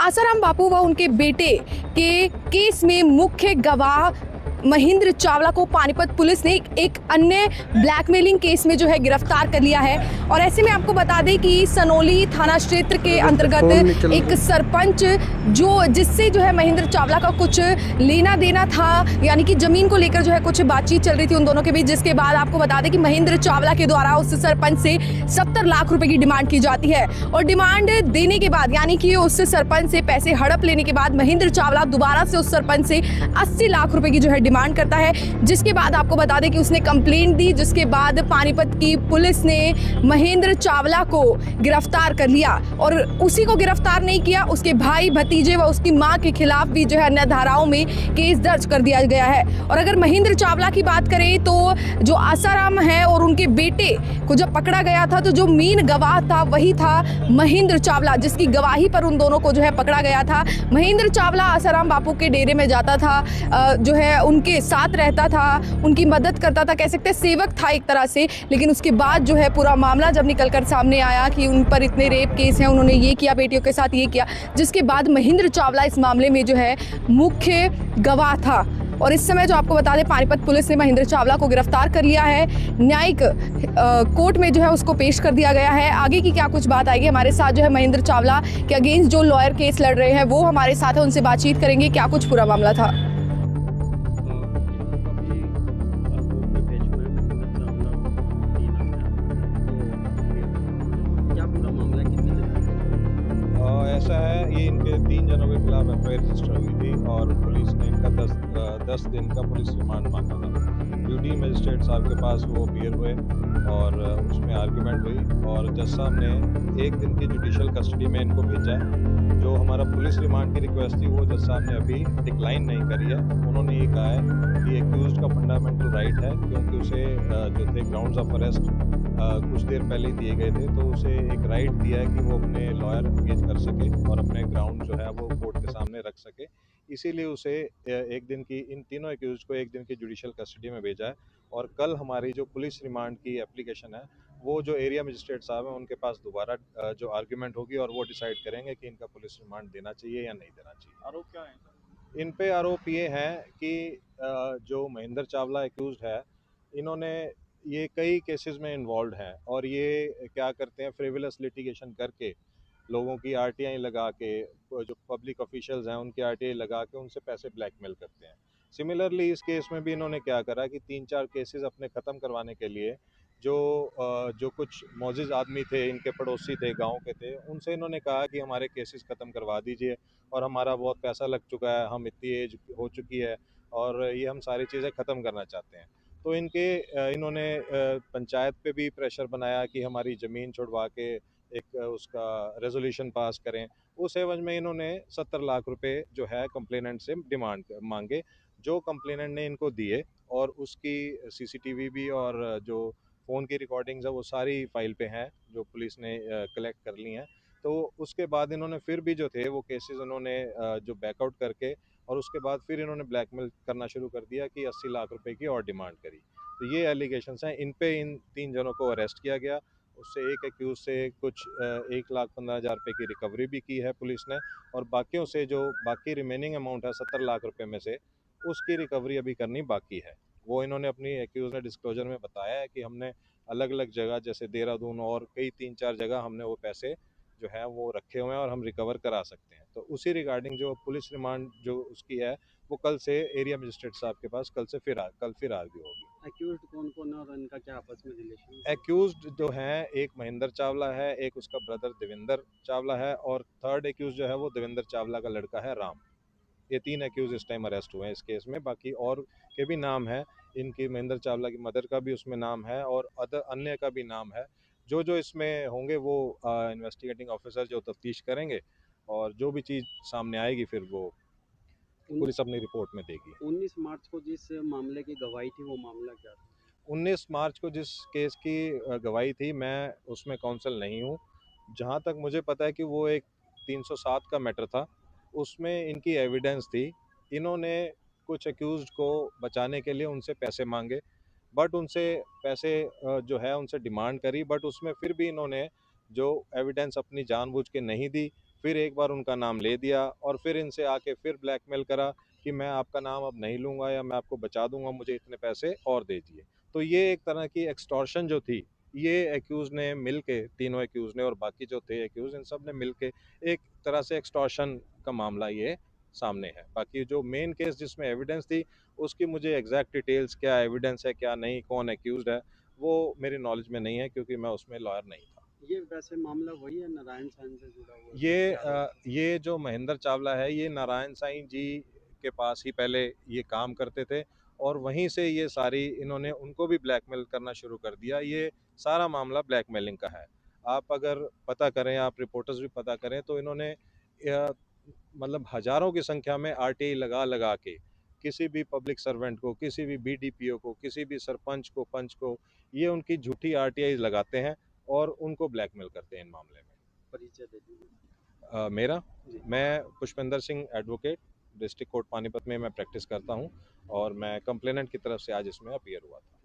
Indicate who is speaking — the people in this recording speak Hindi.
Speaker 1: आसाराम बापू व उनके बेटे के केस में मुख्य गवाह महेंद्र चावला को पानीपत पुलिस ने एक अन्य ब्लैकमेलिंग केस में जो है गिरफ्तार कर लिया है। और ऐसे में आपको बता दें कि सनोली थाना क्षेत्र के अंतर्गत एक सरपंच जिससे जो है महेंद्र चावला का कुछ लेना देना था, यानी कि जमीन को लेकर जो है कुछ बातचीत चल रही थी उन दोनों के बीच, जिसके बाद आपको बता दें कि महेंद्र चावला के द्वारा उस सरपंच से 70 लाख रुपए की डिमांड की जाती है। और डिमांड देने के बाद, यानी कि उस सरपंच से पैसे हड़प लेने के बाद महेंद्र चावला दोबारा से उस सरपंच से 80 लाख रुपए की जो है डिमांड करता है, जिसके बाद आपको बता दें कि उसने कंप्लेंट दी, जिसके बाद पानीपत की पुलिस ने महेंद्र चावला को गिरफ्तार कर लिया। और उसी को गिरफ्तार नहीं किया, उसके भाई भतीजे व उसकी मां के खिलाफ भी जो है अन्य धाराओं में केस दर्ज कर दिया गया है। और अगर महेंद्र चावला की बात करें तो जो आसाराम है और उनके बेटे को जब पकड़ा गया था तो जो मेन गवाह था वही था महेंद्र चावला, जिसकी गवाही पर उन दोनों को जो है पकड़ा गया था। महेंद्र चावला आसाराम बापू के डेरे में जाता था, जो है उनके साथ रहता था, उनकी मदद करता था, कह सकते हैं सेवक था एक तरह से। लेकिन उसके बाद जो है पूरा मामला जब निकल कर सामने आया कि उन पर इतने रेप केस हैं, उन्होंने ये किया, बेटियों के साथ ये किया, जिसके बाद महेंद्र चावला इस मामले में जो है मुख्य गवाह था। और इस समय जो आपको बता दें पानीपत पुलिस ने महेंद्र चावला को गिरफ्तार कर लिया है, न्यायिक कोर्ट में जो है उसको पेश कर दिया गया है। आगे की क्या कुछ बात आएगी, हमारे साथ जो है महेंद्र चावला के अगेंस्ट जो लॉयर केस लड़ रहे हैं वो हमारे साथ है, उनसे बातचीत करेंगे क्या कुछ पूरा मामला था।
Speaker 2: ऐसा है, ये इनके 3 जनों के खिलाफ एफआईआर रजिस्टर हुई थी और पुलिस ने इनका 10 दिन का पुलिस रिमांड मांगा था। ड्यूटी मजिस्ट्रेट साहब के पास वो अपीयर हुए और उसमें आर्ग्यूमेंट हुई और जज साहब ने 1 दिन की जुडिशियल कस्टडी में इनको भेजा है। जो हमारा पुलिस रिमांड की रिक्वेस्ट थी वो जज साहब ने अभी डिक्लाइन नहीं करी है। उन्होंने ये कहा है कि एक्यूज्ड का फंडामेंटल राइट है, क्योंकि उसे जो थे ग्राउंड्स ऑफ अरेस्ट कुछ देर पहले ही दिए गए थे, तो उसे एक राइट दिया है कि वो अपने लॉयर एंगेज कर सके और अपने ग्राउंड जो है वो कोर्ट के सामने रख सके। इसीलिए उसे 1 दिन की, इन तीनों एक्यूज को 1 दिन की जुडिशियल कस्टडी में भेजा है। और कल हमारी जो पुलिस रिमांड की एप्लीकेशन है वो जो एरिया मजिस्ट्रेट साहब हैं उनके पास दोबारा जो आर्ग्यूमेंट होगी और वो डिसाइड करेंगे कि इनका पुलिस रिमांड देना चाहिए या नहीं देना चाहिए।
Speaker 3: आरोप क्या है?
Speaker 2: इन पे आरोप ये हैं कि जो महेंद्र चावला एक्यूज है, इन्होंने ये कई केसेस में इन्वॉल्व हैं और ये क्या करते हैं, फ्रिवलस लिटिगेशन करके लोगों की आरटीआई लगा के, जो पब्लिक ऑफिशियल्स हैं उनकी आरटीआई लगा के उनसे पैसे ब्लैकमेल करते हैं। सिमिलरली इस केस में भी इन्होंने क्या करा कि 3-4 केसेस अपने ख़त्म करवाने के लिए जो कुछ मौजूद आदमी थे, इनके पड़ोसी थे, गांव के थे, उनसे इन्होंने कहा कि हमारे केसेस ख़त्म करवा दीजिए और हमारा बहुत पैसा लग चुका है, हम इतनी एज हो चुकी है और ये हम सारी चीज़ें ख़त्म करना चाहते हैं। तो इन्होंने पंचायत पे भी प्रेशर बनाया कि हमारी ज़मीन छुड़वा के एक उसका रेजोल्यूशन पास करें। उस एवज में इन्होंने 70 लाख रुपए जो है कंप्लेनेंट से डिमांड मांगे, जो कंप्लेनेंट ने इनको दिए और उसकी सीसीटीवी भी और जो फ़ोन की रिकॉर्डिंग्स है वो सारी फाइल पे हैं, जो पुलिस ने कलेक्ट कर ली हैं। तो उसके बाद इन्होंने फिर भी जो थे वो केसेस उन्होंने जो बैकआउट करके और उसके बाद फिर इन्होंने ब्लैकमेल करना शुरू कर दिया कि 80 लाख रुपए की और डिमांड करी। तो ये एलिगेशंस हैं, इन 3 जनों को अरेस्ट किया गया। उससे एक एक्यूज से कुछ 1,15,000 रुपये की रिकवरी भी की है पुलिस ने और बाकियों से जो बाकी रिमेनिंग अमाउंट है 70 लाख रुपए में से, उसकी रिकवरी अभी करनी बाकी है। वो इन्होंने अपनी एक्यूज ने डिस्क्लोजर में बताया है कि हमने अलग अलग जगह जैसे देहरादून और कई 3-4 जगह हमने वो पैसे जो है वो रखे हुए हैं और हम रिकवर करा सकते हैं। तो उसी रिगार्डिंग जो पुलिस रिमांड जो उसकी है वो कल से एरिया मजिस्ट्रेट साहब के पास कल फिर आर्ग्यू होगी।
Speaker 3: एक्यूज्ड कौन-कौन है और इनका क्या आपस में रिलेशन है?
Speaker 2: एक्यूज्ड जो हैं, एक महेंद्र चावला है, एक उसका ब्रदर देवेंद्र चावला है और थर्ड एक्यूज जो है वो देवेंद्र चावला का लड़का है राम। ये 3 एक्यूज इस टाइम अरेस्ट हुए हैं इस केस में। बाकी और के भी नाम हैं, इनकी महेंद्र चावला की मदर का भी उसमें नाम है और अन्य का भी नाम है। जो जो इसमें होंगे वो इन्वेस्टिगेटिंग ऑफिसर जो तफ्तीश करेंगे और जो भी चीज़ सामने आएगी फिर वो
Speaker 3: उन
Speaker 2: पुलिस अपनी रिपोर्ट में देगी।
Speaker 3: 19 मार्च को जिस मामले की गवाही थी वो मामला क्या था?
Speaker 2: 19 मार्च को जिस केस की गवाही थी, मैं उसमें काउंसिल नहीं हूँ। जहाँ तक मुझे पता है कि वो एक 307 का मैटर था, उसमें इनकी एविडेंस थी। इन्होंने कुछ एक्यूज्ड को बचाने के लिए उनसे पैसे मांगे, बट उनसे पैसे जो है उनसे डिमांड करी, बट उसमें फिर भी इन्होंने जो एविडेंस अपनी जानबूझ के नहीं दी, फिर एक बार उनका नाम ले दिया और फिर इनसे आके फिर ब्लैकमेल करा कि मैं आपका नाम अब नहीं लूँगा या मैं आपको बचा दूँगा, मुझे इतने पैसे और दे दीजिए। तो ये एक तरह की एक्सटॉर्शन जो थी, ये एक्यूज़ ने मिल के, तीनों एक्यूज़ ने और बाकी जो थे एक्यूज़, इन सब ने मिल के एक तरह से एक्सटॉर्शन का मामला ये सामने है। बाकी जो मेन केस जिसमें एविडेंस थी, उसकी मुझे एग्जैक्ट डिटेल्स, क्या एविडेंस है क्या नहीं, कौन एक्यूज्ड है, वो मेरी नॉलेज में नहीं है क्योंकि मैं उसमें लॉयर नहीं था।
Speaker 3: ये वैसे मामला वही है नारायण साइन से जुड़ा हुआ
Speaker 2: ये जो महेंद्र चावला है, ये नारायण साईं जी के पास ही पहले ये काम करते थे और वहीं से ये सारी इन्होंने उनको भी ब्लैकमेल करना शुरू कर दिया। ये सारा मामला ब्लैकमेलिंग का है। आप अगर पता करें, आप रिपोर्टर्स भी पता करें, तो इन्होंने मतलब हजारों की संख्या में आरटीआई लगा लगा के किसी भी पब्लिक सर्वेंट को, किसी भी बीडीपीओ को, किसी भी सरपंच को, पंच को, ये उनकी झूठी आरटीआई लगाते हैं और उनको ब्लैकमेल करते हैं इन मामले में।
Speaker 3: परिचय दे दीजिए
Speaker 2: मेरा
Speaker 3: जी।
Speaker 2: मैं Pushpendra Singh advocate, district court Panipat में मैं प्रैक्टिस करता हूं और मैं कंप्लेनेंट की तरफ से आज इसमें अपीयर हुआ था।